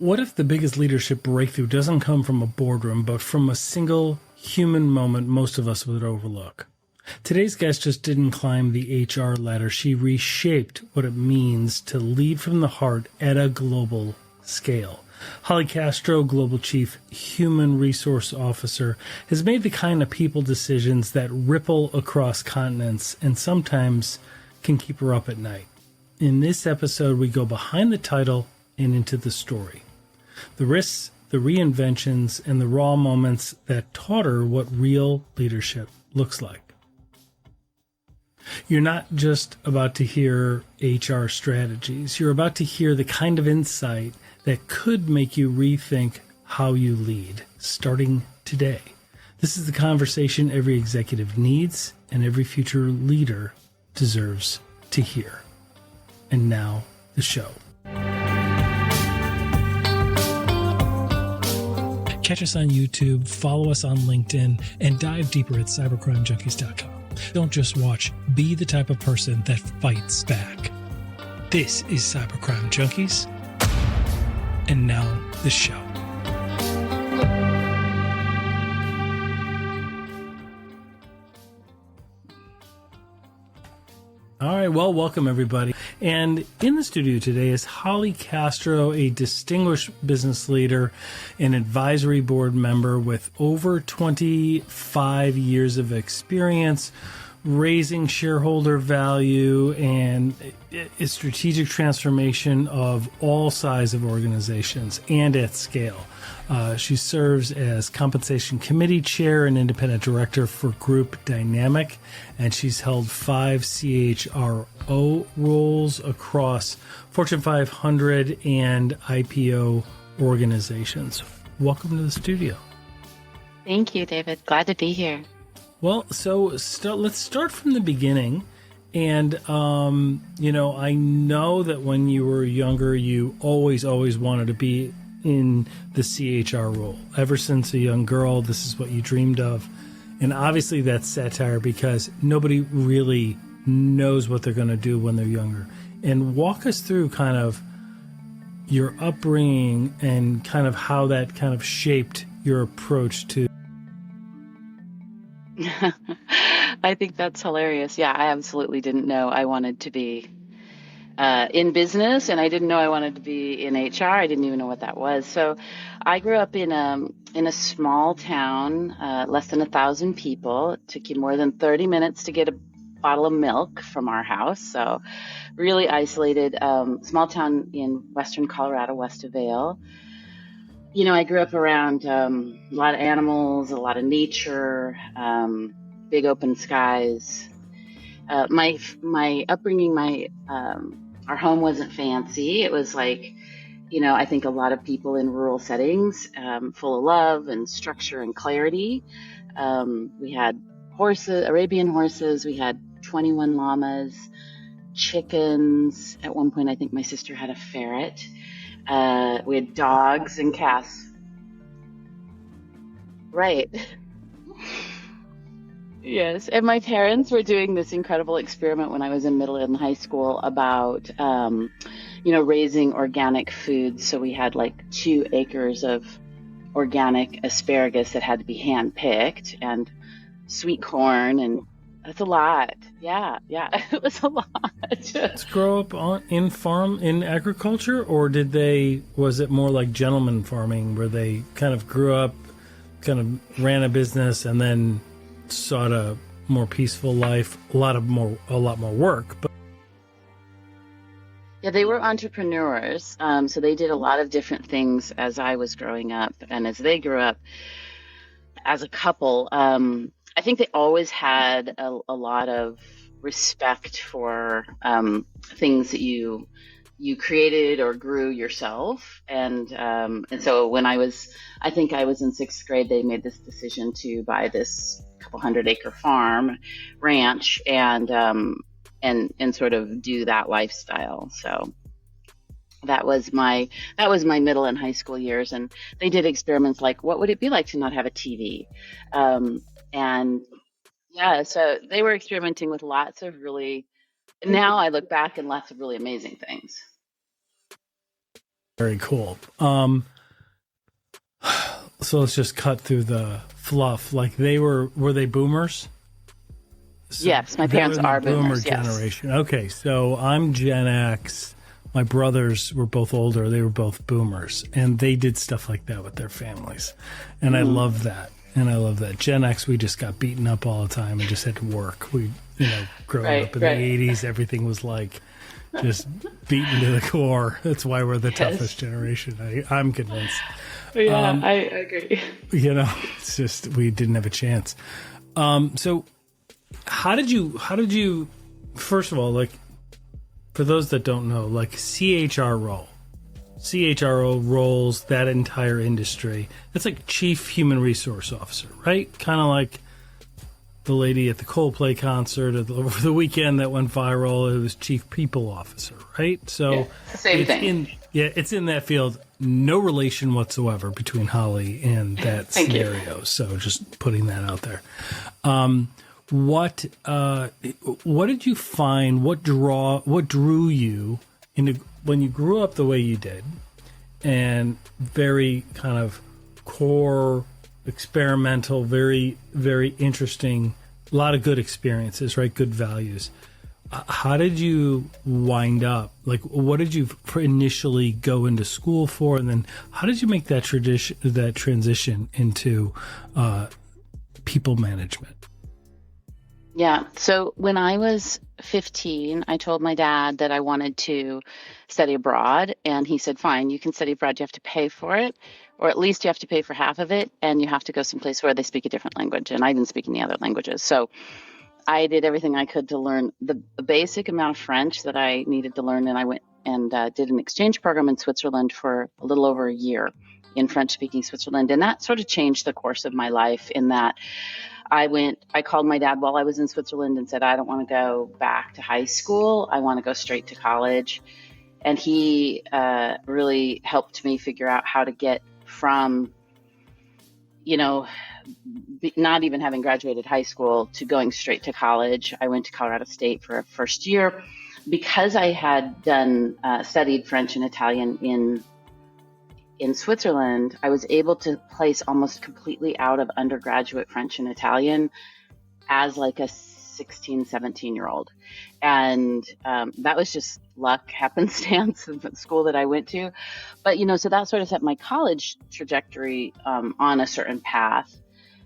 What if the biggest leadership breakthrough doesn't come from a boardroom, but from a single human moment most of us would overlook? Today's guest just didn't climb the HR ladder. She reshaped what it means to lead from the heart at a global scale. Holly Castro, Global Chief Human Resource Officer, has made the kind of people decisions that ripple across continents and sometimes can keep her up at night. In this episode, we go behind the title and into the story. The risks, the reinventions, and the raw moments that taught her what real leadership looks like. You're not just about to hear HR strategies. You're about to hear the kind of insight that could make you rethink how you lead, starting today. This is the conversation every executive needs and every future leader deserves to hear. And now, the show. Catch us on YouTube, follow us on LinkedIn, and dive deeper at cybercrimejunkies.com. Don't just watch, be the type of person that fights back. This is Cybercrime Junkies, and now the show. All right, well, welcome everybody. And in the studio today is Holly Castro, a distinguished business leader, an advisory board member with over 25 years of experience raising shareholder value and a strategic transformation of all size of organizations and at scale. She serves as compensation committee chair and independent director for Group Dynamic, and she's held 5 CHRO roles across Fortune 500 and IPO organizations. Welcome to the studio. Thank you, David. Glad to be here. Well, so let's start from the beginning. And, I know that when you were younger, you always wanted to be in the CHR role. Ever since a young girl, this is what you dreamed of. And obviously that's satire because nobody really knows what they're going to do when they're younger. And walk us through kind of your upbringing and kind of how that kind of shaped your approach to. I think that's hilarious. Yeah, I absolutely didn't know I wanted to be in business, and I didn't know I wanted to be in HR. I didn't even know what that was. So I grew up in a small town, less than 1,000 people. It took you more than 30 minutes to get a bottle of milk from our house. So really isolated, small town in western Colorado, west of Vail. I grew up around a lot of animals, a lot of nature, big open skies. My upbringing, our home wasn't fancy. It was like, I think a lot of people in rural settings, full of love and structure and clarity. We had horses, Arabian horses. We had 21 llamas, chickens. At one point, I think my sister had a ferret. We had dogs and cats. Right. Yes. And my parents were doing this incredible experiment when I was in middle and high school about, raising organic foods. So we had like 2 acres of organic asparagus that had to be hand-picked and sweet corn, and that's a lot. Yeah, it was a lot. Let's grow up in agriculture, or was it more like gentleman farming where they kind of grew up, kind of ran a business and then sought a more peaceful life, a lot more work, but yeah, they were entrepreneurs. So they did a lot of different things as I was growing up and as they grew up as a couple. I think they always had a lot of respect for things that you created or grew yourself. And so when I think I was in 6th grade, they made this decision to buy this couple 100-acre farm ranch and sort of do that lifestyle. So that was my middle and high school years. And they did experiments like, what would it be like to not have a TV? And yeah, so they were experimenting with lots of really, now I look back and lots of really amazing things. Very cool. So let's just cut through the fluff. Like were they boomers? So Yes, my they parents were the are boomer boomers. Yes. generation. Okay, so I'm Gen X. My brothers were both older. They were both boomers, and they did stuff like that with their families. And I love that. And I love that. Gen X, we just got beaten up all the time and just had to work. We, growing up in the 80s, everything was like just beaten to the core. That's why we're the toughest generation. I'm convinced. Yeah, I agree. It's just we didn't have a chance. So how did you first of all, like, for those that don't know, like CHRO roles, that entire industry, it's like Chief Human Resource Officer, right? Kind of like the lady at the Coldplay concert over the weekend that went viral. It was Chief People Officer, right? So same thing. It's in that field. No relation whatsoever between Holly and that scenario. So just putting that out there. What did you find? What drew you into when you grew up the way you did, and very kind of core, experimental, very, very interesting, a lot of good experiences, right? Good values. How did you wind up? Like, what did you initially go into school for, and then how did you make that transition into people management? Yeah. So when I was 15, I told my dad that I wanted to study abroad. And he said, fine, you can study abroad. You have to pay for it, or at least you have to pay for half of it. And you have to go someplace where they speak a different language. And I didn't speak any other languages. So I did everything I could to learn the basic amount of French that I needed to learn. And I went and did an exchange program in Switzerland for a little over a year in French-speaking Switzerland. And that sort of changed the course of my life in that I called my dad while I was in Switzerland and said, I don't want to go back to high school. I want to go straight to college. And he really helped me figure out how to get from, not even having graduated high school to going straight to college. I went to Colorado State for a first year because I had studied French and Italian in Switzerland. I was able to place almost completely out of undergraduate French and Italian as like a 16, 17-year-old. And that was just luck, happenstance of the school that I went to. But, so that sort of set my college trajectory on a certain path.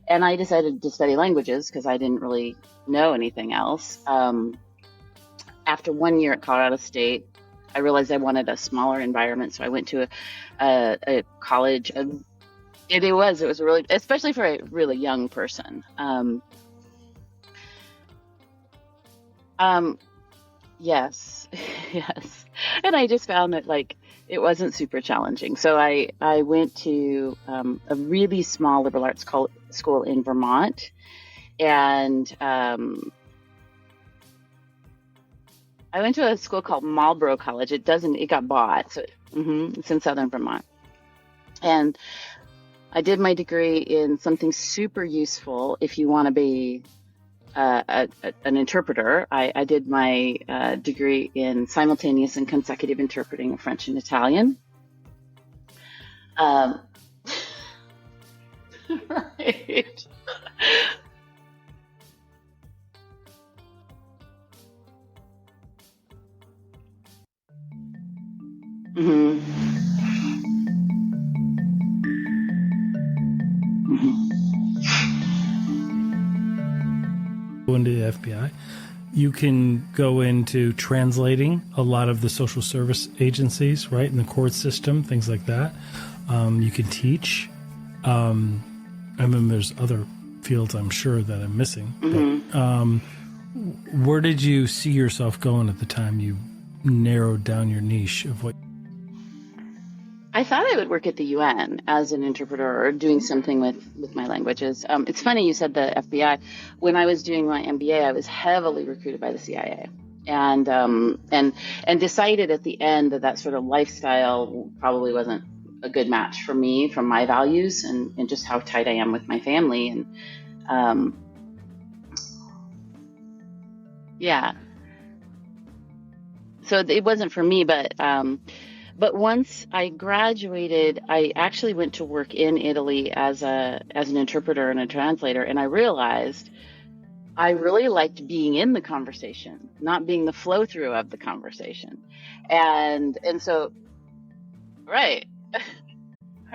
And I decided to study languages because I didn't really know anything else. After 1 year at Colorado State, I realized I wanted a smaller environment, so I went to a college. It was really, especially for a really young person. Yes, yes, and I just found that it wasn't super challenging. So I went to a really small liberal arts school in Vermont, and I went to a school called Marlborough College. It got bought. So it's in Southern Vermont. And I did my degree in something super useful if you want to be an interpreter. I did my degree in simultaneous and consecutive interpreting of French and Italian. Right. Mm-hmm. Go into the FBI. You can go into translating a lot of the social service agencies, right, in the court system, things like that. You can teach. I mean, there's other fields I'm sure that I'm missing. Mm-hmm. But where did you see yourself going at the time you narrowed down your niche of what? I thought I would work at the UN as an interpreter or doing something with my languages. It's funny you said the FBI. When I was doing my MBA, I was heavily recruited by the CIA, and decided at the end that sort of lifestyle probably wasn't a good match for me, from my values and just how tight I am with my family. And yeah, so it wasn't for me, but But once I graduated, I actually went to work in Italy as an interpreter and a translator, and I realized I really liked being in the conversation, not being the flow through of the conversation. And so right,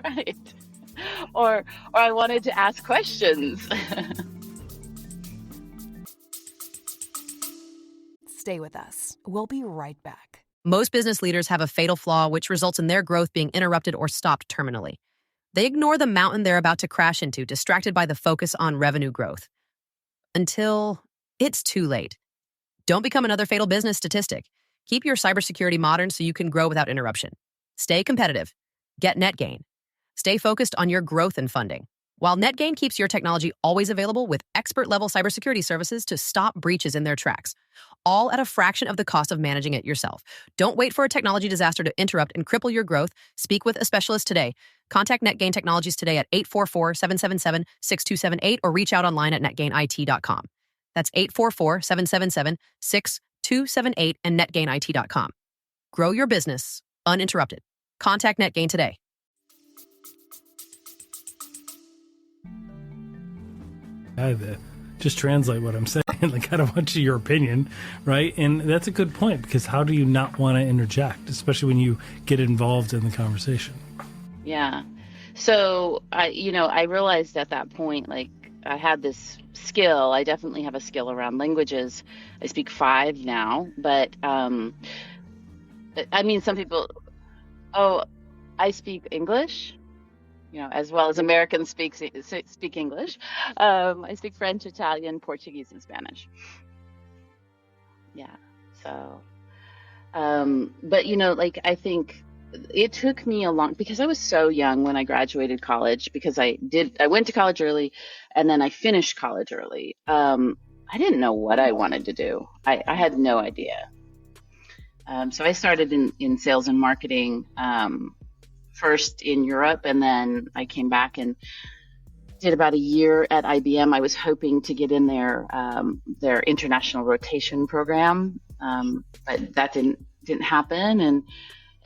right. Or I wanted to ask questions. Stay with us. We'll be right back. Most business leaders have a fatal flaw which results in their growth being interrupted or stopped terminally. They ignore the mountain they're about to crash into, distracted by the focus on revenue growth. Until it's too late. Don't become another fatal business statistic. Keep your cybersecurity modern so you can grow without interruption. Stay competitive. Get NetGain. Stay focused on your growth and funding. While NetGain keeps your technology always available with expert-level cybersecurity services to stop breaches in their tracks, all at a fraction of the cost of managing it yourself. Don't wait for a technology disaster to interrupt and cripple your growth. Speak with a specialist today. Contact NetGain Technologies today at 844-777-6278 or reach out online at netgainit.com. That's 844-777-6278 and netgainit.com. Grow your business uninterrupted. Contact NetGain today. Just translate what I'm saying. Like, I don't want your opinion, right? And that's a good point, because how do you not want to interject, especially when you get involved in the conversation? Yeah. So I realized at that point, like, I had this skill. I definitely have a skill around languages. I speak 5 now, but I mean, some people, oh, I speak English, as well as Americans speak English. I speak French, Italian, Portuguese, and Spanish. Yeah. So, but like, I think it took me because I was so young when I graduated college, because I went to college early and then I finished college early. I didn't know what I wanted to do. I had no idea. So I started in sales and marketing, first in Europe, and then I came back and did about a year at IBM. I was hoping to get in their international rotation program, but that didn't happen.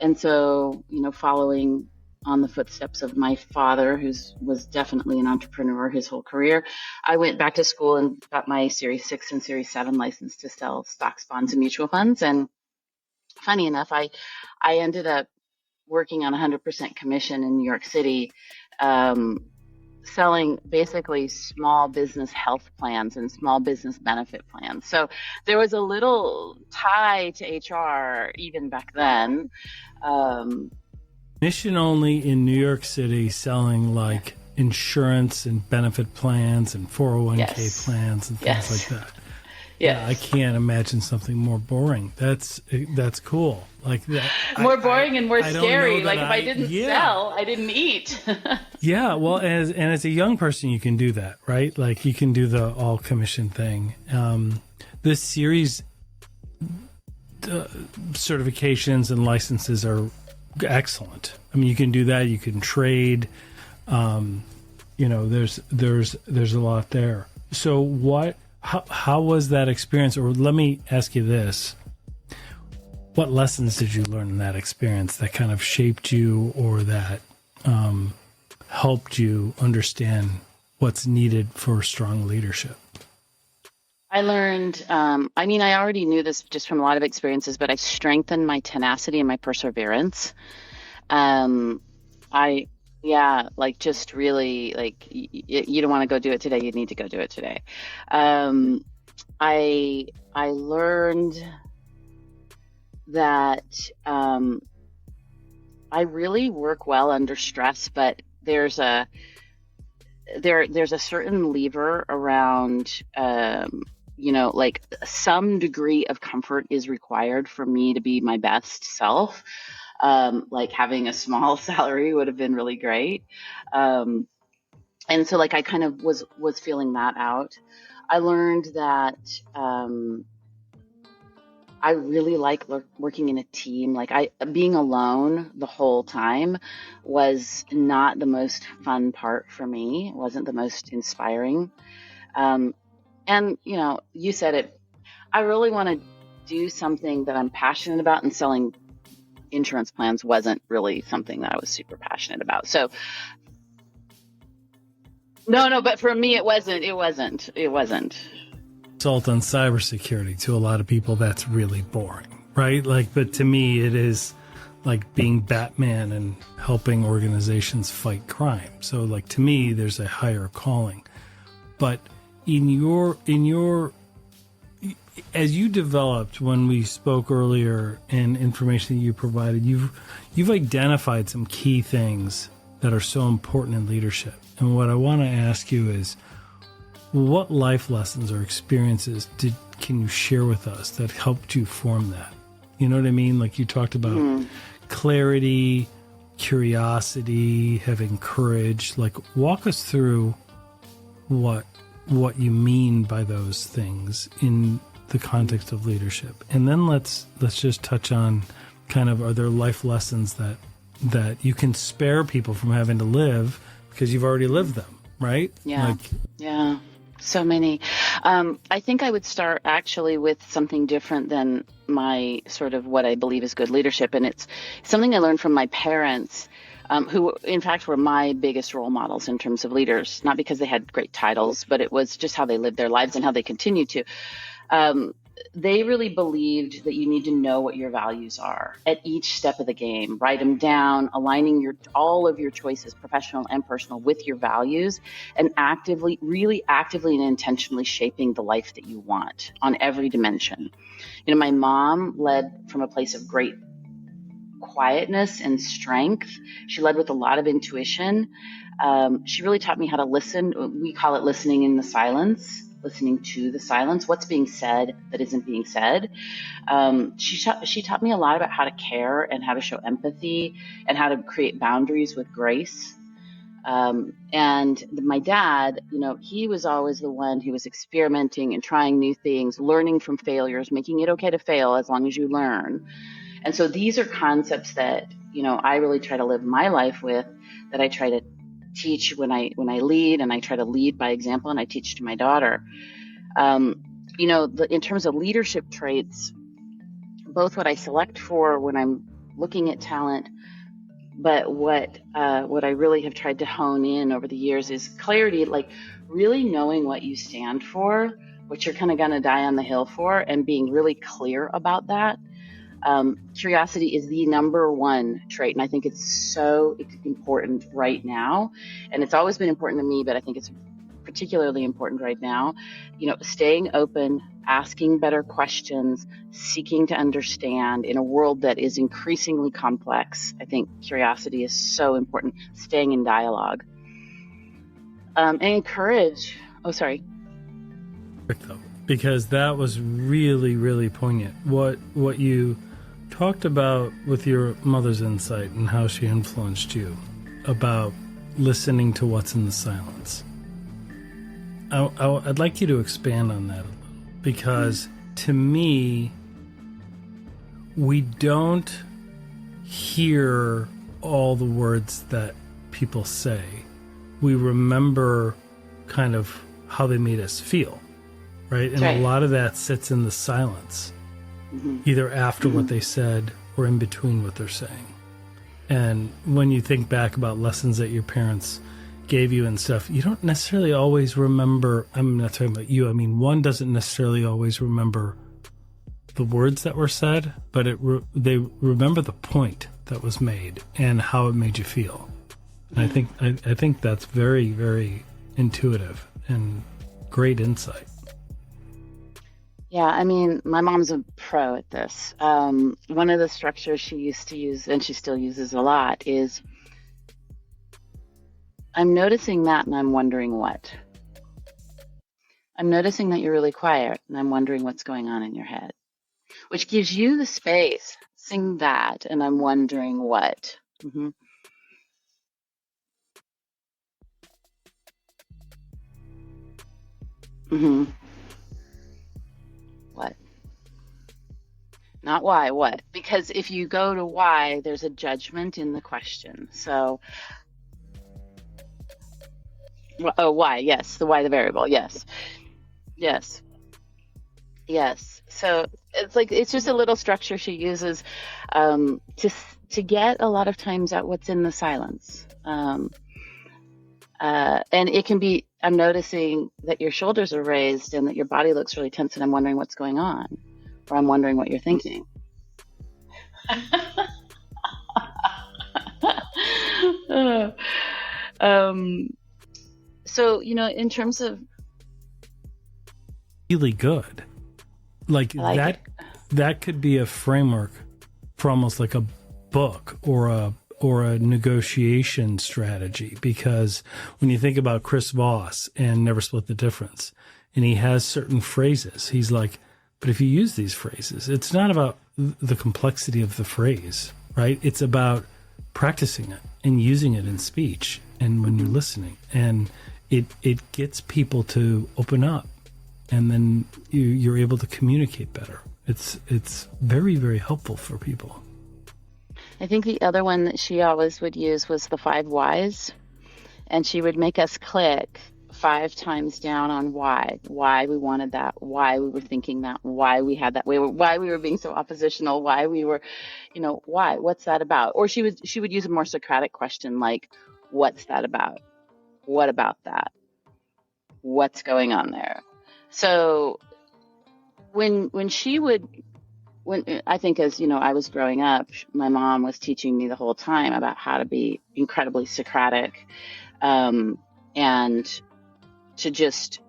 And so, following on the footsteps of my father, who was definitely an entrepreneur his whole career, I went back to school and got my Series 6 and Series 7 license to sell stocks, bonds, and mutual funds. And funny enough, I ended up working on 100% commission in New York City, selling basically small business health plans and small business benefit plans. So there was a little tie to HR even back then. Mission only in New York City, selling like insurance and benefit plans and 401k plans and things like that. Yeah, I can't imagine something more boring. That's cool. Like that, more boring and more scary. Like, if I didn't sell, I didn't eat. Yeah, well, as a young person, you can do that, right? Like, you can do the all commission thing. This series certifications and licenses are excellent. I mean, you can do that. You can trade. There's a lot there. So how was that experience? Or let me ask you this. What lessons did you learn in that experience that kind of shaped you, or that helped you understand what's needed for strong leadership? I learned, I already knew this just from a lot of experiences, but I strengthened my tenacity and my perseverance. Just really, like, you don't want to go do it today. You need to go do it today. I learned that I really work well under stress, but there's a certain lever around, like, some degree of comfort is required for me to be my best self. Like, having a small salary would have been really great. And so, like, I kind of was feeling that out. I learned that I really like working in a team. Like, being alone the whole time was not the most fun part for me. It wasn't the most inspiring. And, you said it, I really want to do something that I'm passionate about, and selling insurance plans wasn't really something that I was super passionate about. So no, but for me, it wasn't. Consult on cybersecurity. To a lot of people, that's really boring, right? Like, but to me, it is like being Batman and helping organizations fight crime. So like, to me, there's a higher calling. But in your as you developed, when we spoke earlier, and information that you provided, you've identified some key things that are so important in leadership. And what I want to ask you is, what life lessons or experiences can you share with us that helped you form that? You know what I mean? Like, you talked about clarity, curiosity, having courage. Like, walk us through what you mean by those things in the context of leadership. And then let's just touch on kind of, are there life lessons that you can spare people from having to live because you've already lived them, right? Yeah. Yeah. So many. I think I would start actually with something different than my sort of what I believe is good leadership. And it's something I learned from my parents, who in fact were my biggest role models in terms of leaders, not because they had great titles, but it was just how they lived their lives and how they continue to. They really believed that you need to know what your values are at each step of the game. Write them down, aligning all of your choices, professional and personal, with your values, and really actively and intentionally shaping the life that you want on every dimension. You know, my mom led from a place of great quietness and strength. She led with a lot of intuition. She really taught me how to listen. We call it listening in the silence. Listening to the silence, what's being said that isn't being said. She taught me a lot about how to care and how to show empathy and how to create boundaries with grace. And my dad, you know, he was always the one who was experimenting and trying new things, learning from failures, making it okay to fail as long as you learn. And so these are concepts that, you know, I really try to live my life with, that I try to teach when I lead, and I try to lead by example, and I teach to my daughter. You know, in terms of leadership traits, both what I select for when I'm looking at talent, but what I really have tried to hone in over the years is clarity, like really knowing what you stand for, what you're kind of going to die on the hill for, and being really clear about that. Curiosity is the number one trait, and I think it's so important right now. And it's always been important to me, but I think it's particularly important right now. You know, staying open, asking better questions, seeking to understand in a world that is increasingly complex. I think curiosity is so important. Staying in dialogue. And courage. Oh, sorry. Because that was really, really poignant. What you talked about with your mother's insight and how she influenced you about listening to what's in the silence. I'd like you to expand on that a little, because to me, we don't hear all the words that people say. We remember kind of how they made us feel, right? And a lot of that sits in the silence, either after what they said or in between what they're saying. And when you think back about lessons that your parents gave you and stuff, you don't necessarily always remember. I'm not talking about you. I mean, one doesn't necessarily always remember the words that were said, but they remember the point that was made and how it made you feel. And I think that's very, very intuitive and great insight. Yeah, I mean, my mom's a pro at this. One of the structures she used to use, and she still uses a lot, is I'm noticing that and I'm wondering what. I'm noticing that you're really quiet and I'm wondering what's going on in your head, which gives you the space. Sing that and I'm wondering what. Mm-hmm. Mm-hmm. What? Not why, what? Because if you go to why, there's a judgment in the question. So, oh, why? Yes, the why, the variable. Yes, yes, yes. So it's like it's just a little structure she uses to get a lot of times at what's in the silence. And it can be, I'm noticing that your shoulders are raised and that your body looks really tense, and I'm wondering what's going on, or I'm wondering what you're thinking. So, in terms of really good, like that could be a framework for almost like a book or a negotiation strategy, because when you think about Chris Voss and Never Split the Difference, and he has certain phrases, he's like, but if you use these phrases, it's not about the complexity of the phrase, right? It's about practicing it and using it in speech and when you're listening, and it gets people to open up, and then you're able to communicate better. It's very, very helpful for people. I think the other one that she always would use was the 5 whys, and she would make us click 5 times down on why we wanted that, why we were thinking that, why we had that way, why we were being so oppositional, why we were, what's that about? Or she would use a more Socratic question like, what's that about? What about that? What's going on there? So when I think, as I was growing up, my mom was teaching me the whole time about how to be incredibly Socratic, and to just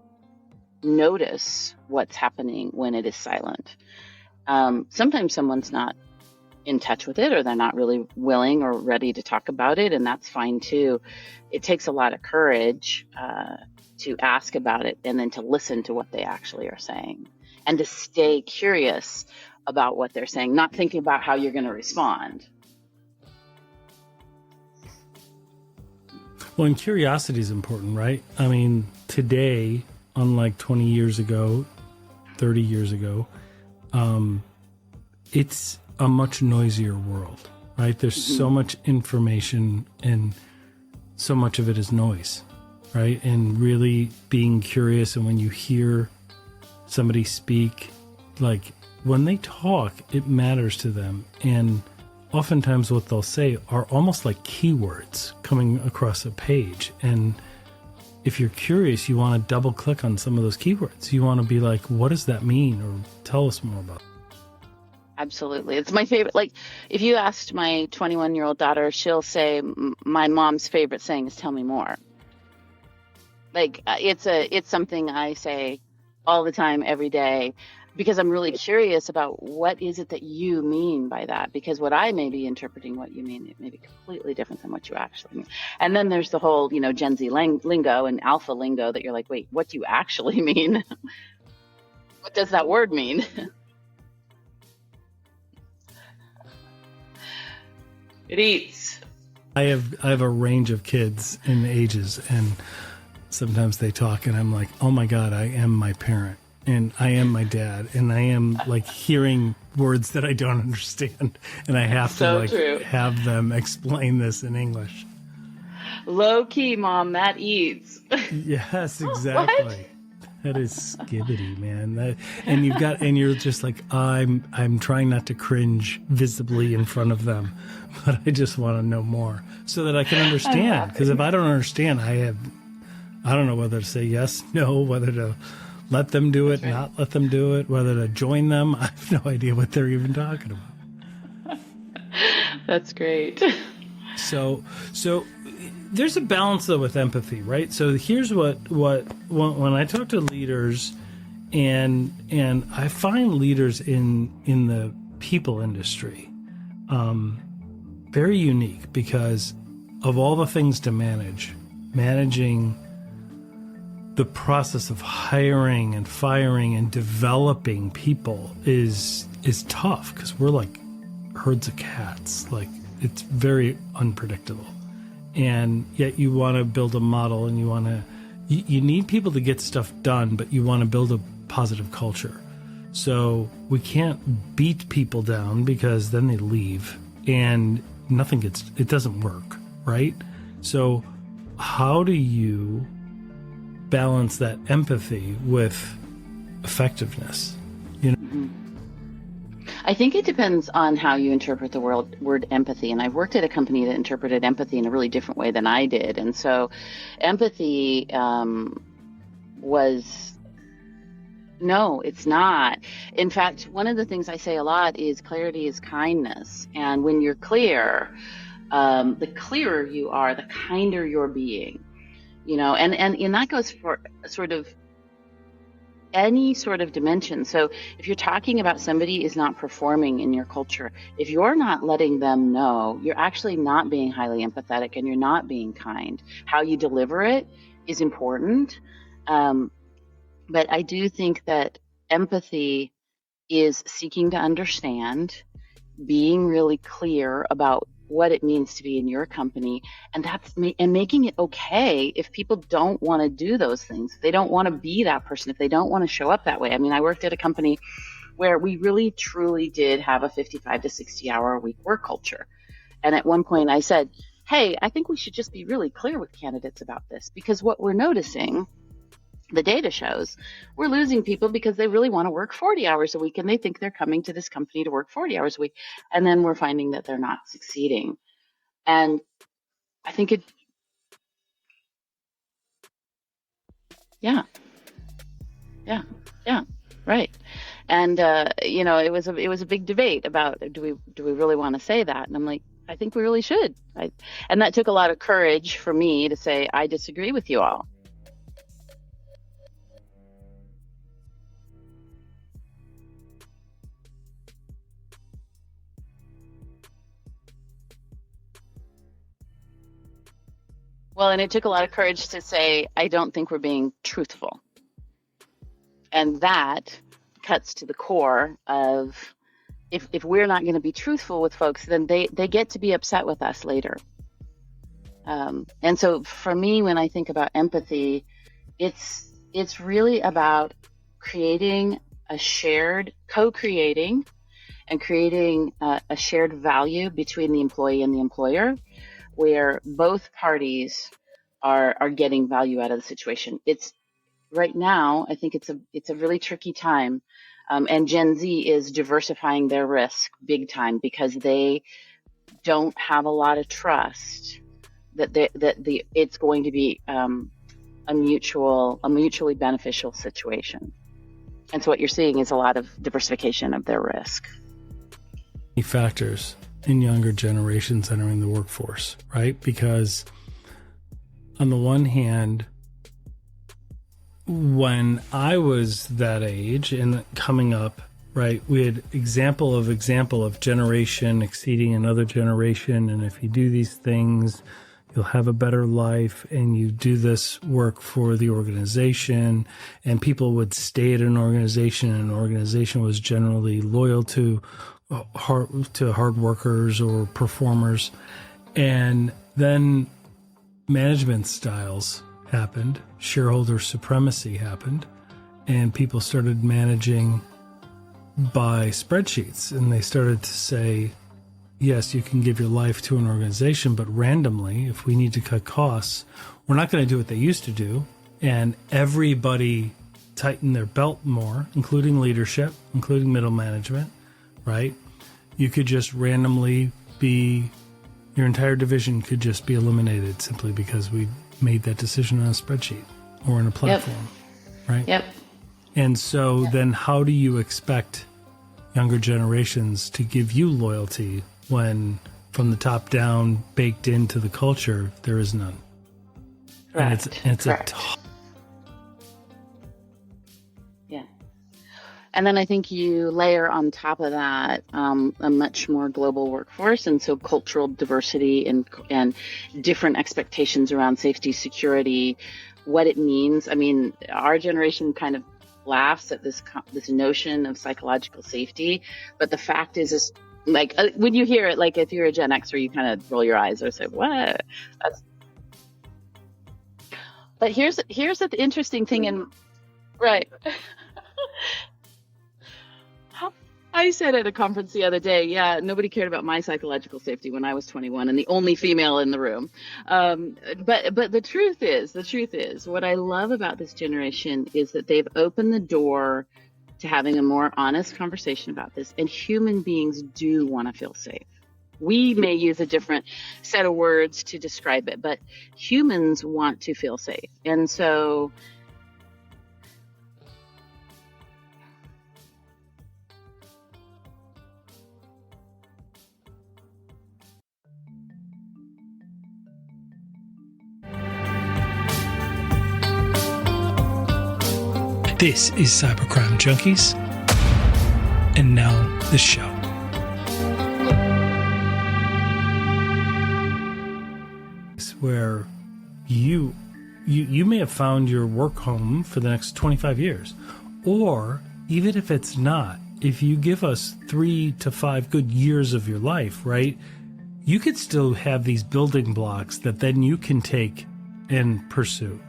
notice what's happening when it is silent. Sometimes someone's not in touch with it, or they're not really willing or ready to talk about it, and that's fine too. It takes a lot of courage to ask about it, and then to listen to what they actually are saying, and to stay curious about what they're saying, not thinking about how you're going to respond. Well, and curiosity is important, right? I mean, today, unlike 20 years ago, 30 years ago, it's a much noisier world, right? There's so much information, and so much of it is noise, right? And really being curious, and when you hear somebody speak, like when they talk, it matters to them. And oftentimes what they'll say are almost like keywords coming across a page. And if you're curious, you want to double click on some of those keywords. You want to be like, what does that mean? Or tell us more about it. Absolutely. It's my favorite. Like, if you asked my 21-year-old daughter, she'll say, my mom's favorite saying is, tell me more. Like, it's something I say all the time, every day, because I'm really curious about what is it that you mean by that, because what I may be interpreting what you mean, it may be completely different than what you actually mean. And then there's the whole, Gen Z lingo and alpha lingo that you're like, wait, what do you actually mean? What does that word mean? It eats. I have a range of kids in ages, and sometimes they talk and I'm like, oh my God, I am my parent, and I am my dad, and I am like hearing words that I don't understand, and I have to have them explain this in English. Low key, Mom, that eats. Yes, exactly. What? That is skibbity, man. And you're just like, I'm trying not to cringe visibly in front of them, but I just want to know more so that I can understand. Because if I don't understand, I don't know whether to say yes, no, whether to let them do it, not let them do it, whether to join them. I have no idea what they're even talking about. That's great. So there's a balance though with empathy, right? So here's what when I talk to leaders, and I find leaders in the people industry very unique, because of all the things to managing the process of hiring and firing and developing people is tough, because we're like herds of cats. Like, it's very unpredictable. And yet you want to build a model, and you need people to get stuff done, but you want to build a positive culture. So we can't beat people down, because then they leave and it doesn't work, right? So how do you balance that empathy with effectiveness? I think it depends on how you interpret the word empathy. And I've worked at a company that interpreted empathy in a really different way than I did. And so empathy was, no, it's not. In fact, one of the things I say a lot is clarity is kindness. And when you're clear, the clearer you are, the kinder you're being, and that goes for sort of any sort of dimension. So if you're talking about somebody is not performing in your culture, if you're not letting them know, you're actually not being highly empathetic and you're not being kind. How you deliver it is important. But I do think that empathy is seeking to understand, being really clear about what it means to be in your company, and making it okay if people don't want to do those things. If they don't want to be that person, if they don't want to show up that way. I mean, I worked at a company where we really truly did have a 55 to 60 hour a week work culture. And at one point I said, hey, I think we should just be really clear with candidates about this, because what we're noticing, the data shows, we're losing people because they really want to work 40 hours a week and they think they're coming to this company to work 40 hours a week. And then we're finding that they're not succeeding. And I think yeah, right. And, it was a big debate about, do we really want to say that? And I'm like, I think we really should. And that took a lot of courage for me to say, I disagree with you all. Well, and it took a lot of courage to say, I don't think we're being truthful. And that cuts to the core of, if we're not going to be truthful with folks, then they get to be upset with us later. And so for me, when I think about empathy, it's really about co-creating and creating a shared value between the employee and the employer, where both parties are getting value out of the situation. It's right now, I think it's a really tricky time. And Gen Z is diversifying their risk big time because they don't have a lot of trust that it's going to be a mutually beneficial situation. And so what you're seeing is a lot of diversification of their risk. Factors in younger generations entering the workforce, right? Because on the one hand, when I was that age and coming up, right, we had example of generation exceeding another generation. And if you do these things, you'll have a better life, and you do this work for the organization, and people would stay at an organization, and an organization was generally loyal to hard workers or performers. And then management styles happened, shareholder supremacy happened, and people started managing by spreadsheets. And they started to say, yes, you can give your life to an organization, but randomly, if we need to cut costs, we're not going to do what they used to do. And everybody tightened their belt more, including leadership, including middle management, right? You could just randomly your entire division could just be eliminated simply because we made that decision on a spreadsheet or in a platform, right? Yep. And so then how do you expect younger generations to give you loyalty when from the top down, baked into the culture, there is none? Correct. And it's Correct. Yeah. And then I think you layer on top of that a much more global workforce, and so cultural diversity and different expectations around safety, security, what it means. I mean, our generation kind of laughs at this notion of psychological safety, but the fact is like when you hear it, like if you're a Gen Xer, you kind of roll your eyes or say, "What?" But here's the interesting thing, right. I said at a conference the other day, nobody cared about my psychological safety when I was 21 and the only female in the room. But the truth is, what I love about this generation is that they've opened the door to having a more honest conversation about this. And human beings do want to feel safe. We may use a different set of words to describe it, but humans want to feel safe. And so This is Cybercrime Junkies, and now the show. Where you may have found your work home for the next 25 years, or even if it's not, if you give us 3 to 5 good years of your life, right, you could still have these building blocks that then you can take and pursue.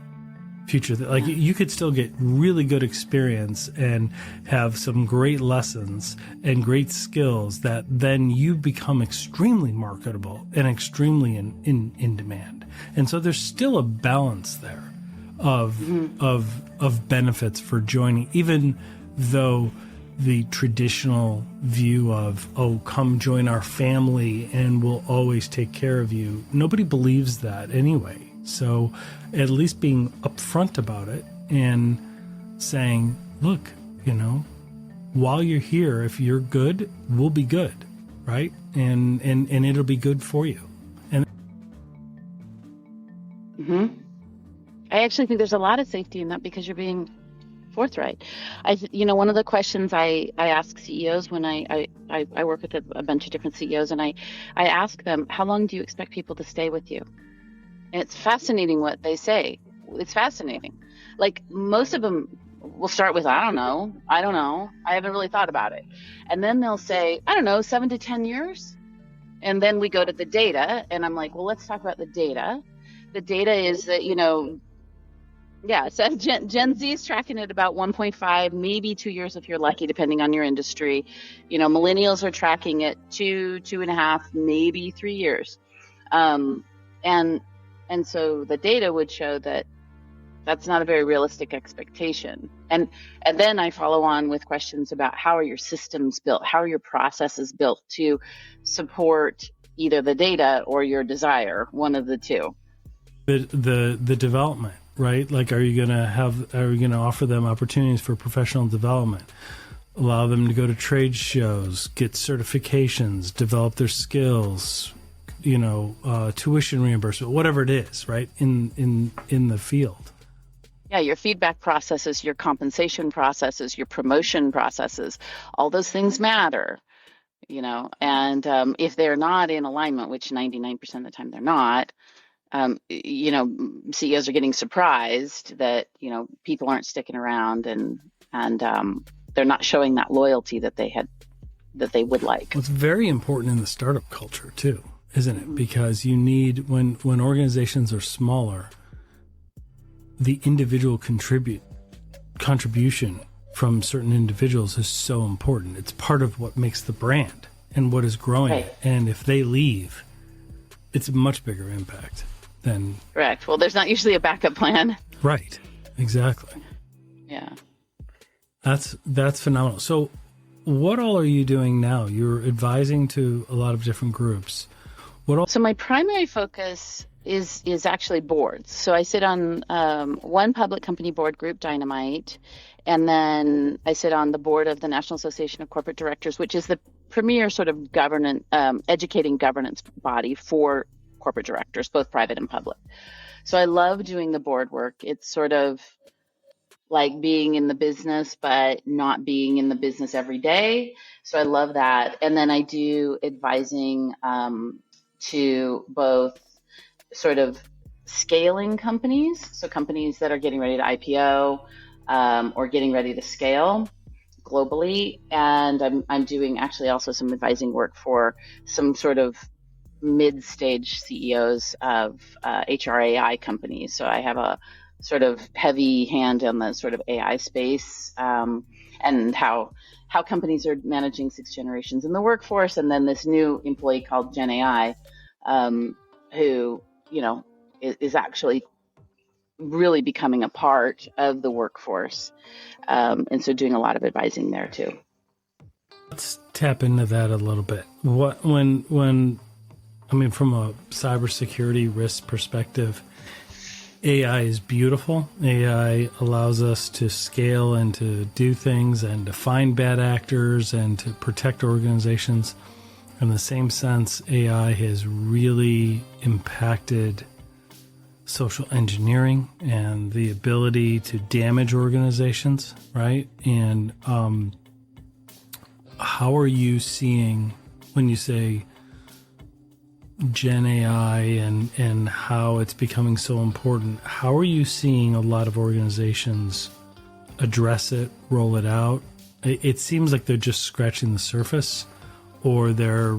Future, like you could still get really good experience and have some great lessons and great skills that then you become extremely marketable and extremely in demand. And so there's still a balance there of benefits for joining, even though the traditional view of, oh, come join our family and we'll always take care of you. Nobody believes that anyway. So at least being upfront about it and saying, look, while you're here, if you're good, we'll be good, right? And it'll be good for you. And I actually think there's a lot of safety in that because you're being forthright. One of the questions I ask CEOs when I work with a bunch of different CEOs, and I ask them, how long do you expect people to stay with you? And it's fascinating what they say. It's fascinating. Like most of them will start with, I don't know. I haven't really thought about it. And then they'll say, I don't know, 7 to 10 years. And then we go to the data and I'm like, well, let's talk about the data. The data is that, so Gen Z is tracking at about 1.5, maybe 2 years if you're lucky, depending on your industry. Millennials are tracking at 2.5, maybe 3 years. And so the data would show that that's not a very realistic expectation. And then I follow on with questions about how are your systems built? How are your processes built to support either the data or your desire, one of the two? The development, right? Like, are you going to offer them opportunities for professional development? Allow them to go to trade shows, get certifications, develop their skills, tuition reimbursement, whatever it is, right, in the field. Yeah, your feedback processes, your compensation processes, your promotion processes, all those things matter, and if they're not in alignment, which 99% of the time they're not, CEOs are getting surprised that, people aren't sticking around and they're not showing that loyalty that they would like. Well, it's very important in the startup culture too, isn't it? Because you need, when organizations are smaller, the individual contribution from certain individuals is so important. It's part of what makes the brand and what is growing it. And if they leave, it's a much bigger impact than... Correct. Well, there's not usually a backup plan. Right. Exactly. Yeah. That's phenomenal. So what all are you doing now? You're advising to a lot of different groups. So my primary focus is actually boards. So I sit on one public company board, Group Dynamite, and then I sit on the board of the National Association of Corporate Directors, which is the premier sort of educating governance body for corporate directors, both private and public. So I love doing the board work. It's sort of like being in the business, but not being in the business every day. So I love that. And then I do advising to both sort of scaling companies, so companies that are getting ready to IPO or getting ready to scale globally. And I'm doing actually also some advising work for some sort of mid-stage CEOs of HRAI companies. So I have a sort of heavy hand on the sort of AI space and how companies are managing 6 generations in the workforce. And then this new employee called Gen AI, who, is actually really becoming a part of the workforce. And so doing a lot of advising there too. Let's tap into that a little bit. From a cybersecurity risk perspective, AI is beautiful. AI allows us to scale and to do things and to find bad actors and to protect organizations. In the same sense, AI has really impacted social engineering and the ability to damage organizations, right? And how are you seeing, when you say Gen AI and how it's becoming so important, how are you seeing a lot of organizations address it, roll it out? It seems like they're just scratching the surface, or they're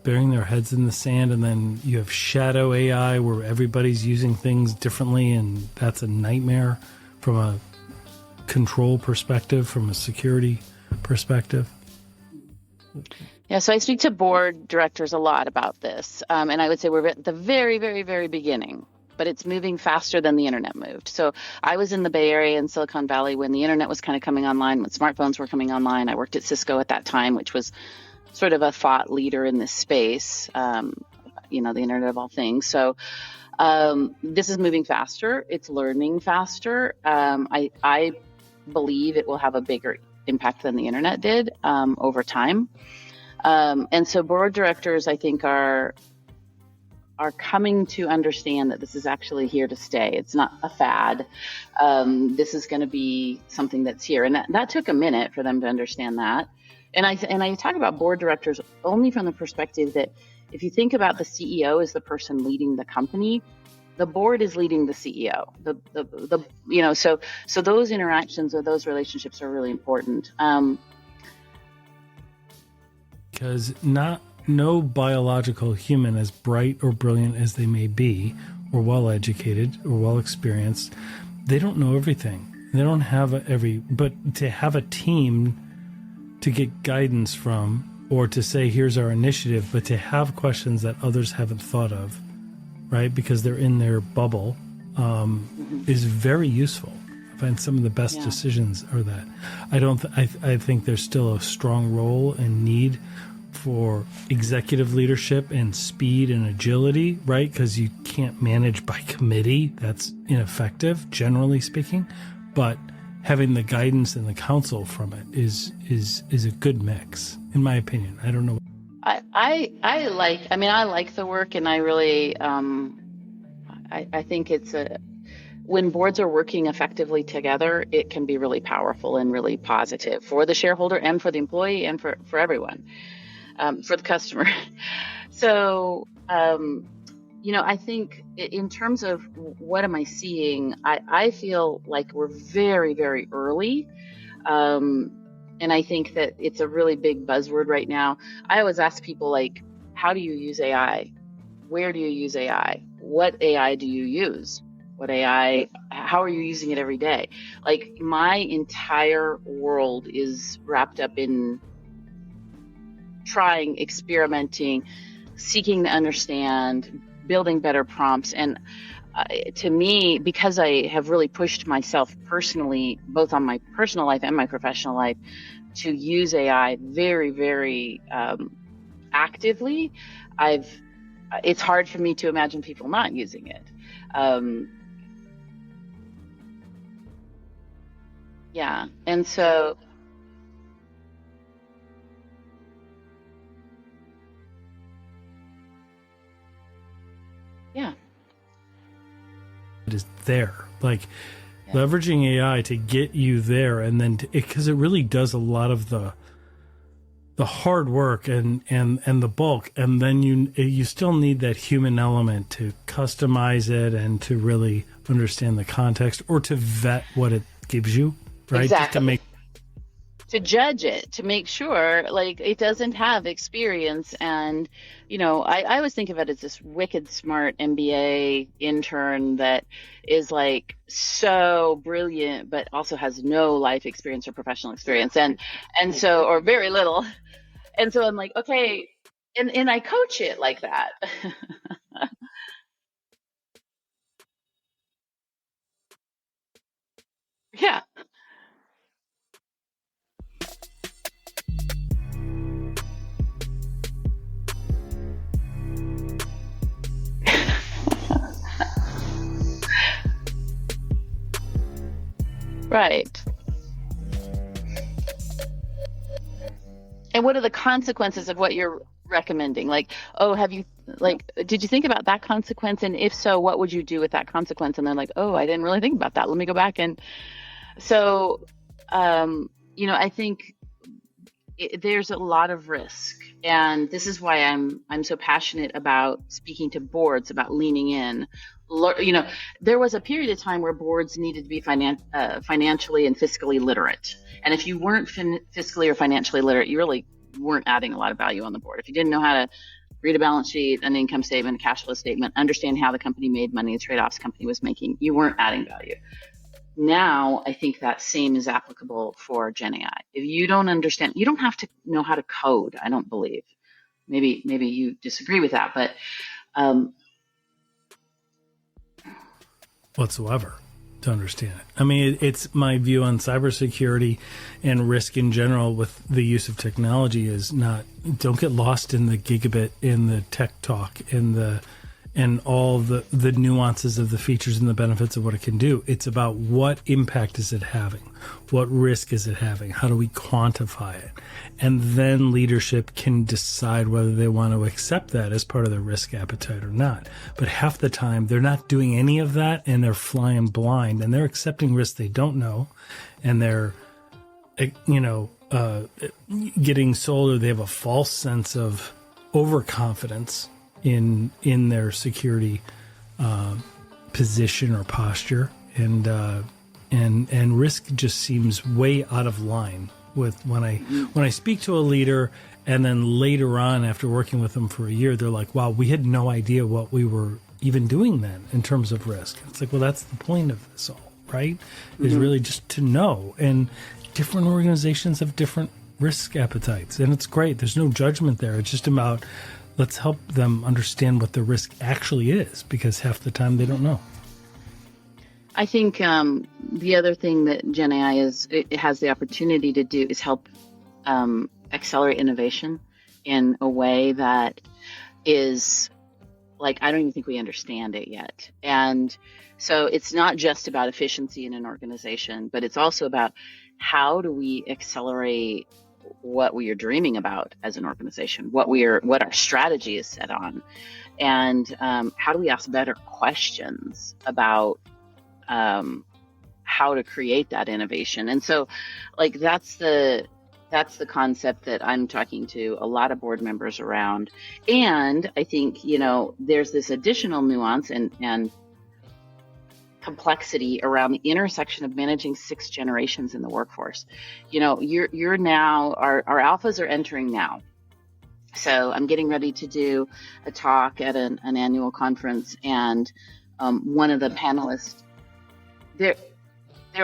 burying their heads in the sand, and then you have shadow AI where everybody's using things differently, and that's a nightmare from a control perspective, from a security perspective. Yeah, so I speak to board directors a lot about this, and I would say we're at the very, very, very beginning, but it's moving faster than the internet moved. So I was in the Bay Area and Silicon Valley when the internet was kind of coming online, when smartphones were coming online. I worked at Cisco at that time, which was sort of a thought leader in this space, the internet of all things. So this is moving faster. It's learning faster. I believe it will have a bigger impact than the internet did over time. And so board directors, I think, are coming to understand that this is actually here to stay. It's not a fad. This is going to be something that's here. And that took a minute for them to understand that. And I talk about board directors only from the perspective that if you think about the CEO as the person leading the company, the board is leading the CEO. So those interactions or those relationships are really important. Because no biological human, as bright or brilliant as they may be, or well educated or well experienced, they don't know everything. They don't have but to have a team to get guidance from, or to say, here's our initiative, but to have questions that others haven't thought of, right? Because they're in their bubble, is very useful. I find some of the best decisions are that. I think there's still a strong role and need for executive leadership and speed and agility, right? Because you can't manage by committee. That's ineffective, generally speaking. But having the guidance and the counsel from it is a good mix, in my opinion. I don't know. I like the work, and I really I think when boards are working effectively together, it can be really powerful and really positive for the shareholder and for the employee and for everyone, for the customer. So, I think in terms of what am I seeing, I feel like we're very, very early. And I think that it's a really big buzzword right now. I always ask people, like, how do you use AI? Where do you use AI? What AI do you use? How are you using it every day? Like, my entire world is wrapped up in trying, experimenting, seeking to understand, building better prompts. And to me, because I have really pushed myself personally, both on my personal life and my professional life, to use AI very, very actively, it's hard for me to imagine people not using it. And so It is there, like leveraging AI to get you there, and then because it really does a lot of the hard work and the bulk, and then you still need that human element to customize it and to really understand the context, or to vet what it gives you, right? Exactly. To judge it, to make sure, like, it doesn't have experience. And, I always think of it as this wicked smart MBA intern that is like so brilliant, but also has no life experience or professional experience, and so, or very little. And so I'm like, okay, and I coach it like that. Yeah. Right. And what are the consequences of what you're recommending? Like, oh, did you think about that consequence? And if so, what would you do with that consequence? And they're like, oh, I didn't really think about that. Let me go back. And so, I think there's a lot of risk. And this is why I'm so passionate about speaking to boards, about leaning in. There was a period of time where boards needed to be financially and fiscally literate. And if you weren't fiscally or financially literate, you really weren't adding a lot of value on the board. If you didn't know how to read a balance sheet, an income statement, a cash flow statement, understand how the company made money, the trade-offs the company was making, you weren't adding value. Now, I think that same is applicable for Gen AI. If you don't understand, you don't have to know how to code, I don't believe. Maybe you disagree with that, but whatsoever to understand it. I mean, it's my view on cybersecurity and risk in general with the use of technology is don't get lost in the gigabit, in the tech talk, and all the nuances of the features and the benefits of what it can do. It's about what impact is it having? What risk is it having? How do we quantify it? And then leadership can decide whether they want to accept that as part of their risk appetite or not. But half the time, they're not doing any of that, and they're flying blind, and they're accepting risks they don't know, and they're, getting sold, or they have a false sense of overconfidence in their security position or posture, and risk just seems way out of line with when I speak to a leader, and then later on after working with them for a year, they're like, wow, we had no idea what we were even doing then in terms of risk. It's like, well, that's the point of this all, right? Is really just to know. And different organizations have different risk appetites, and it's great. There's no judgment there. It's just about let's help them understand what the risk actually is, because half the time they don't know. I think the other thing that Gen AI has the opportunity to do is help accelerate innovation in a way that is like, I don't even think we understand it yet. And so it's not just about efficiency in an organization, but it's also about how do we accelerate what we are dreaming about as an organization, what our strategy is set on, and how do we ask better questions about how to create that innovation. And so, like, that's the concept that I'm talking to a lot of board members around. And I think, there's this additional nuance and complexity around the intersection of managing 6 generations in the workforce. You're now, our alphas are entering now. So I'm getting ready to do a talk at an annual conference, and one of the panelists, their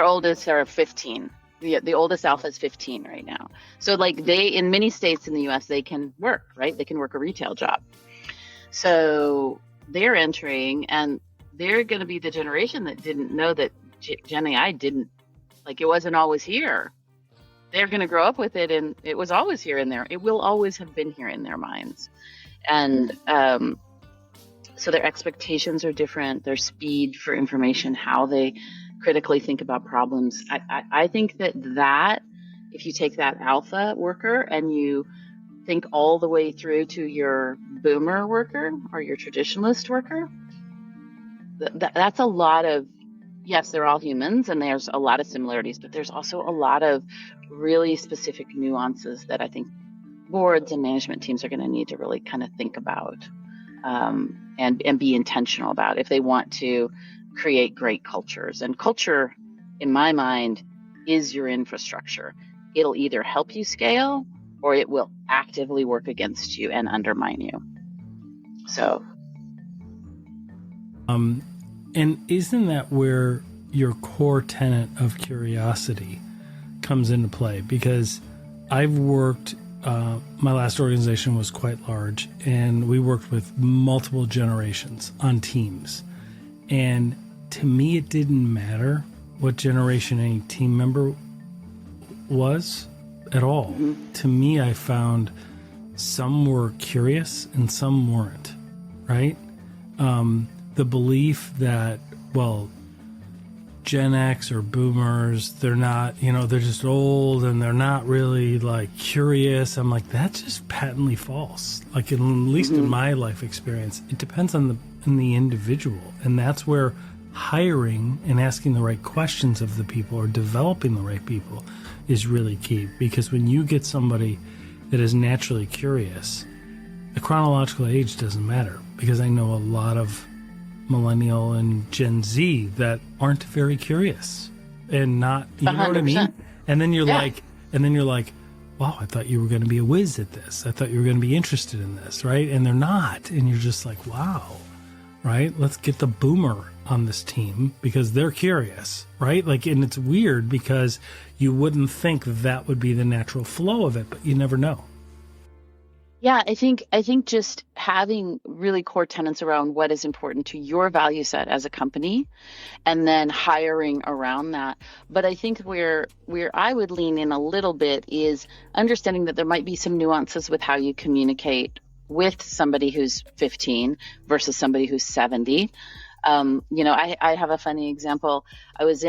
oldest are 15. The oldest alpha is 15 right now. So like in many states in the US, they can work, right? They can work a retail job. So they're entering, and they're going to be the generation that didn't know that Gen AI it wasn't always here. They're going to grow up with it, and it was always here in there. It will always have been here in their minds. And so their expectations are different, their speed for information, how they critically think about problems. I think that if you take that alpha worker and you think all the way through to your boomer worker or your traditionalist worker, that's a lot of, yes, they're all humans and there's a lot of similarities, but there's also a lot of really specific nuances that I think boards and management teams are going to need to really kind of think about and be intentional about if they want to create great cultures. And culture, in my mind, is your infrastructure. It'll either help you scale or it will actively work against you and undermine you. So. And isn't that where your core tenet of curiosity comes into play? Because I've worked, my last organization was quite large, and we worked with multiple generations on teams. And to me, it didn't matter what generation any team member was at all. Mm-hmm. To me, I found some were curious and some weren't, right? The belief that, well, Gen X or boomers, they're not, they're just old and they're not really like curious. I'm like, that's just patently false. Like, at least in my life experience, it depends on the individual. And that's where hiring and asking the right questions of the people or developing the right people is really key. Because when you get somebody that is naturally curious, the chronological age doesn't matter, because I know a lot of Millennial and Gen Z that aren't very curious and not, you know what I mean? And then you're like, wow, I thought you were going to be a whiz at this. I thought you were going to be interested in this, right? And they're not. And you're just like, wow, right? Let's get the boomer on this team because they're curious, right? Like, and it's weird because you wouldn't think that would be the natural flow of it, but you never know. Yeah, I think just having really core tenets around what is important to your value set as a company, and then hiring around that. But I think where I would lean in a little bit is understanding that there might be some nuances with how you communicate with somebody who's 15 versus somebody who's 70. I have a funny example. I was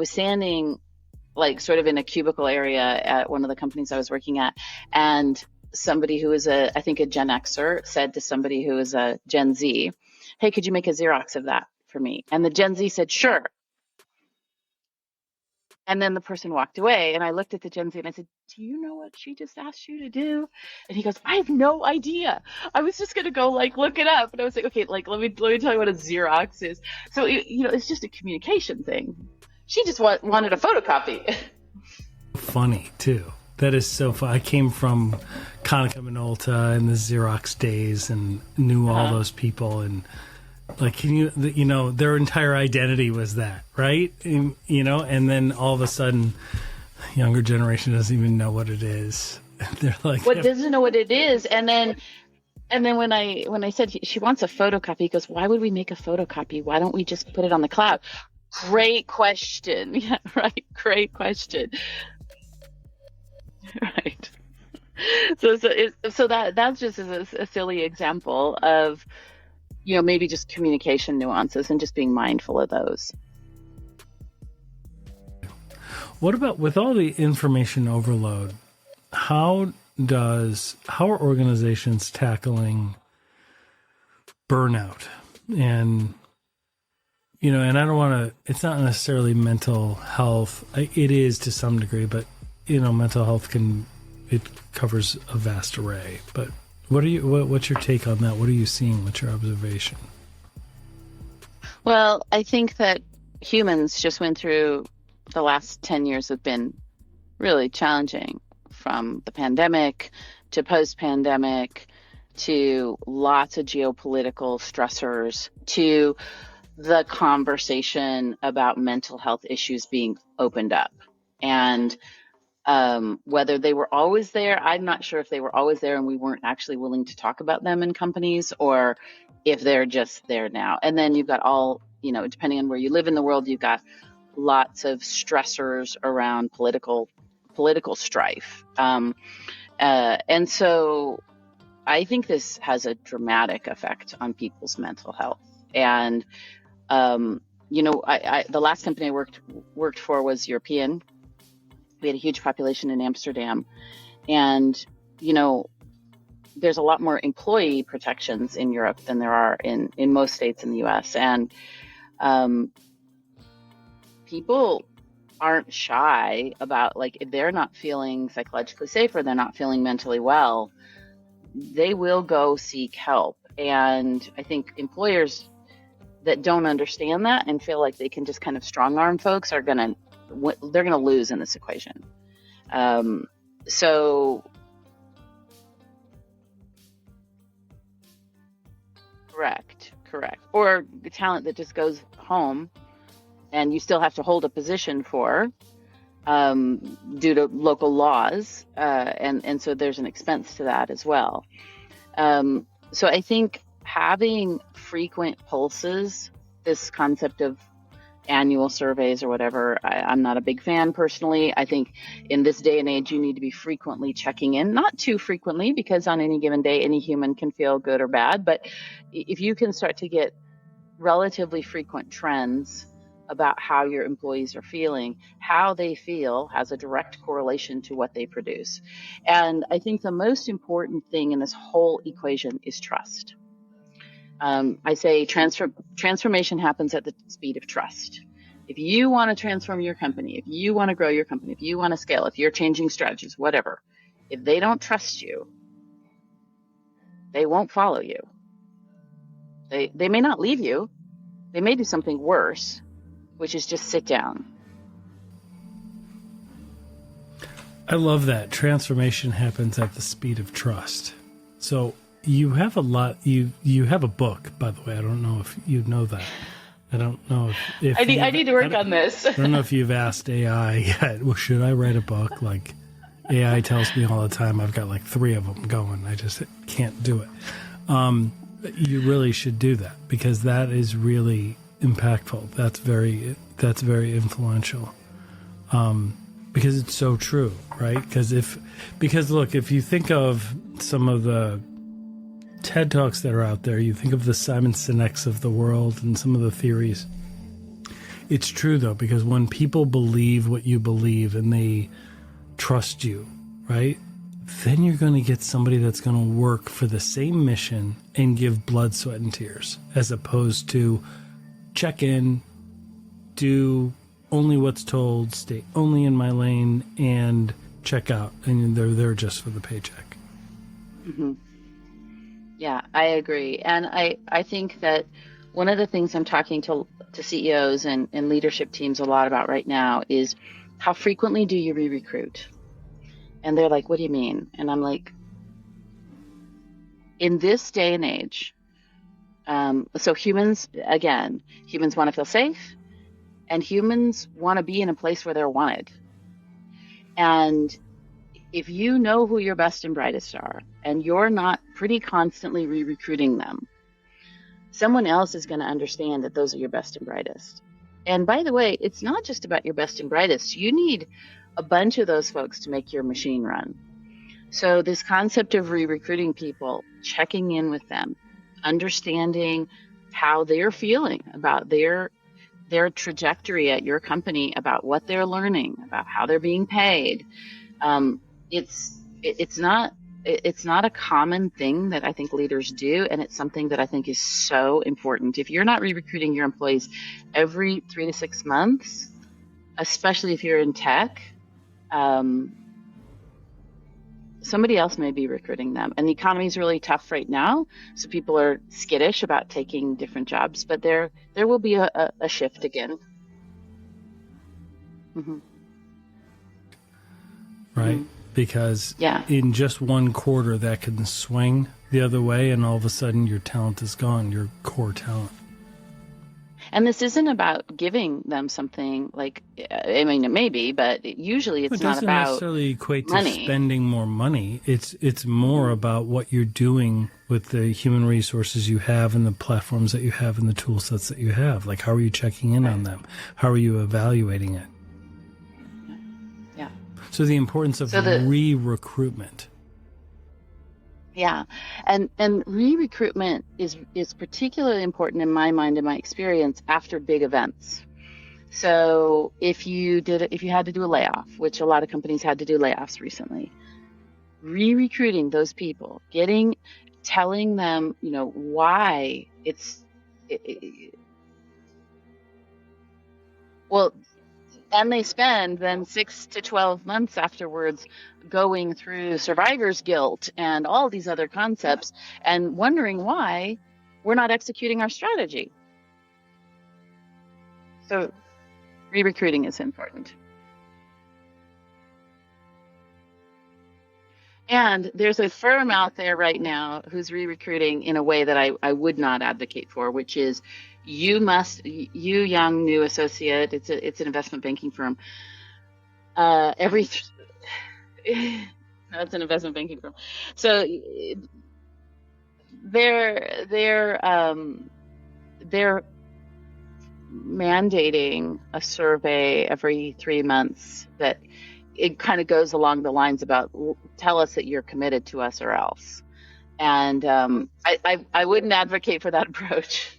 standing like sort of in a cubicle area at one of the companies I was working at, and somebody who is I think a Gen Xer said to somebody who is a Gen Z, hey, could you make a Xerox of that for me? And the Gen Z said, sure. And then the person walked away, and I looked at the Gen Z and I said, do you know what she just asked you to do? And he goes, I have no idea. I was just going to go like look it up. And I was like, okay, like let me tell you what a Xerox is. So, it's just a communication thing. She just wanted a photocopy. Funny too. That is so fun. I came from Konica Minolta in the Xerox days and knew all those people, and like, their entire identity was that, right? And then all of a sudden, younger generation doesn't even know what it is. They're like, what doesn't know what it is, and then when I said she wants a photocopy, he goes, why would we make a photocopy? Why don't we just put it on the cloud? Great question. Yeah, right. Great question. Right. So that's just a silly example of, maybe just communication nuances and just being mindful of those. What about with all the information overload? How are organizations tackling burnout? And, and I don't want to, it's not necessarily mental health. It is to some degree, but mental health it covers a vast array. But what's your take on that? What are you seeing? What's your observation? Well, I think that humans just went through the last 10 years have been really challenging, from the pandemic to post-pandemic to lots of geopolitical stressors to the conversation about mental health issues being opened up. And whether they were always there, I'm not sure if they were always there and we weren't actually willing to talk about them in companies, or if they're just there now. And then you've got all, depending on where you live in the world, you've got lots of stressors around political strife. And so I think this has a dramatic effect on people's mental health. And, the last company I worked for was European. We had a huge population in Amsterdam, and, there's a lot more employee protections in Europe than there are in most states in the US. And people aren't shy about, like, if they're not feeling psychologically safe or they're not feeling mentally well, they will go seek help. And I think employers that don't understand that and feel like they can just kind of strong arm folks they're going to lose in this equation. So correct. Or the talent that just goes home and you still have to hold a position for, due to local laws. And so there's an expense to that as well. So I think having frequent pulses, this concept of annual surveys or whatever. I'm not a big fan personally. I think in this day and age, you need to be frequently checking in, not too frequently, because on any given day, any human can feel good or bad. But if you can start to get relatively frequent trends about how your employees are feeling, how they feel has a direct correlation to what they produce. And I think the most important thing in this whole equation is trust. I say transformation happens at the speed of trust. If you want to transform your company, if you want to grow your company, if you want to scale, if you're changing strategies, whatever, if they don't trust you, they won't follow you. They may not leave you. They may do something worse, which is just sit down. I love that. Transformation happens at the speed of trust. So you have a lot. You have a book, by the way. I don't know if you know that. I don't know if I need to work on this. I don't know if you've asked AI yet. Well, should I write a book? Like AI tells me all the time. I've got like 3 of them going. I just can't do it. You really should do that, because that is really impactful. That's very influential. Because it's so true, right? Because look, if you think of some of the TED Talks that are out there, you think of the Simon Sinek's of the world and some of the theories. It's true, though, because when people believe what you believe and they trust you, right, then you're going to get somebody that's going to work for the same mission and give blood, sweat, and tears, as opposed to check in, do only what's told, stay only in my lane, and check out. And they're there just for the paycheck. Mm-hmm. Yeah, I agree. And I think that one of the things I'm talking to CEOs and leadership teams a lot about right now is how frequently do you re-recruit? And they're like, what do you mean? And I'm like, in this day and age, so humans want to feel safe, and humans want to be in a place where they're wanted. And if you know who your best and brightest are, and you're not pretty constantly re-recruiting them, someone else is going to understand that those are your best and brightest. And by the way, it's not just about your best and brightest. You need a bunch of those folks to make your machine run. So this concept of re-recruiting people, checking in with them, understanding how they're feeling about their trajectory at your company, about what they're learning, about how they're being paid. It's not a common thing that I think leaders do, and it's something that I think is so important. If you're not re-recruiting your employees every 3 to 6 months, especially if you're in tech, somebody else may be recruiting them. And the economy is really tough right now, so people are skittish about taking different jobs, but there will be a shift again. Mm-hmm. Right? Mm-hmm. Because yeah. in just one quarter that can swing the other way, and all of a sudden your talent is gone, your core talent. And this isn't about giving them something like, I mean, it may be, but usually it's not about money. It doesn't necessarily equate to spending more money. It's more about what you're doing with the human resources you have and the platforms that you have and the tool sets that you have. Like, how are you checking in on them? How are you evaluating it? Yeah. So the importance of re-recruitment. Yeah. And re-recruitment is particularly important in my mind, in my experience, after big events. So if you had to do a layoff, which a lot of companies had to do layoffs recently, re-recruiting those people, telling them, why and they spend then 6 to 12 months afterwards going through survivor's guilt and all these other concepts and wondering why we're not executing our strategy. So re-recruiting is important. And there's a firm out there right now who's re-recruiting in a way that I would not advocate for, which is you young new associate, it's an investment banking firm. No, it's an investment banking firm. So they're mandating a survey every 3 months that it kind of goes along the lines about tell us that you're committed to us or else. And I wouldn't advocate for that approach.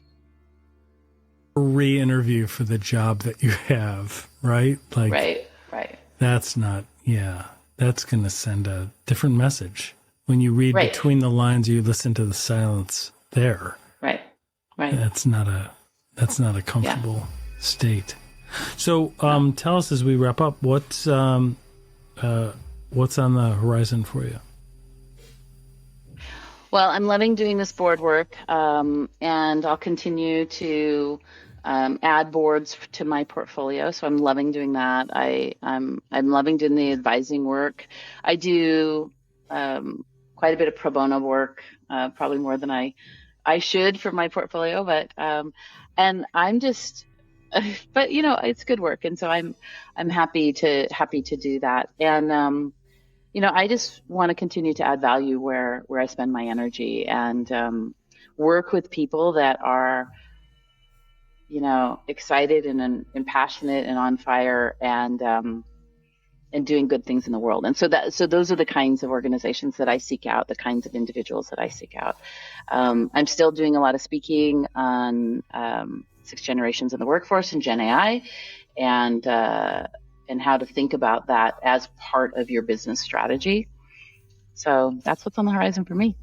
Re-interview for the job that you have, right? Like, Right. that's not, that's going to send a different message. When you read between the lines, you listen to the silence there. Right. That's not a comfortable state. So tell us as we wrap up, what's on the horizon for you? Well, I'm loving doing this board work, and I'll continue to add boards to my portfolio. So I'm loving doing that. I'm loving doing the advising work. I do quite a bit of pro bono work, probably more than I should for my portfolio, but and I'm just, but it's good work, and so I'm happy to do that. And I just want to continue to add value where I spend my energy, and work with people that are, excited and passionate and on fire, and doing good things in the world. And so those are the kinds of organizations that I seek out, the kinds of individuals that I seek out. I'm still doing a lot of speaking on 6 generations in the workforce and Gen AI, and how to think about that as part of your business strategy. So that's what's on the horizon for me.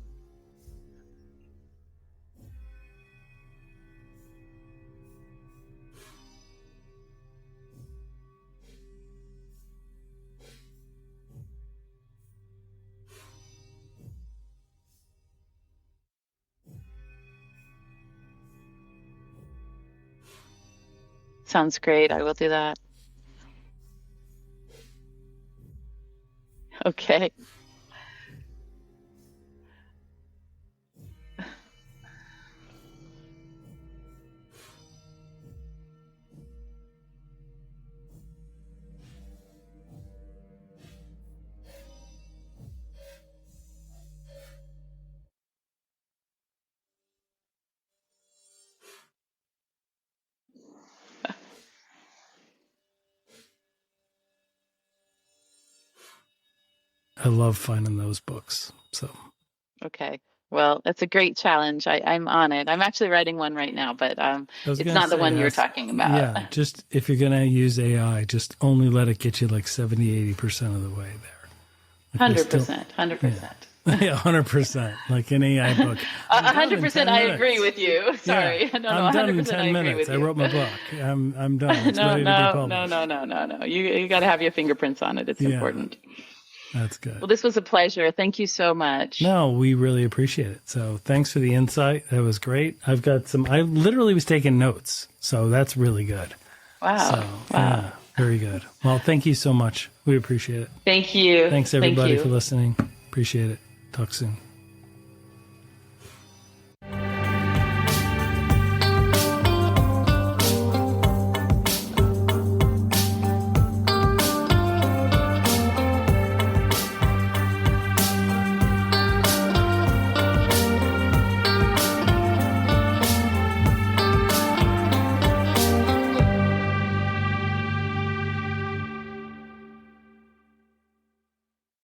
Sounds great. I will do that. Okay. I love finding those books. So. Okay. Well, that's a great challenge. I'm on it. I'm actually writing one right now, but it's not the one you're talking about. Yeah, just if you're going to use AI, just only let it get you like 70, 80% of the way there. 100%. 100%. Yeah, 100%. Like an AI book. 100% I agree with you. Sorry. Yeah, I'm done in 10 minutes. I wrote my book. I'm done. It's ready to be published. No. You got to have your fingerprints on it. It's important. That's good. Well, this was a pleasure. Thank you so much. No, we really appreciate it. So thanks for the insight. That was great. I literally was taking notes. So that's really good. Wow. So, yeah, very good. Well, thank you so much. We appreciate it. Thank you. Thanks everybody for listening. Appreciate it. Talk soon.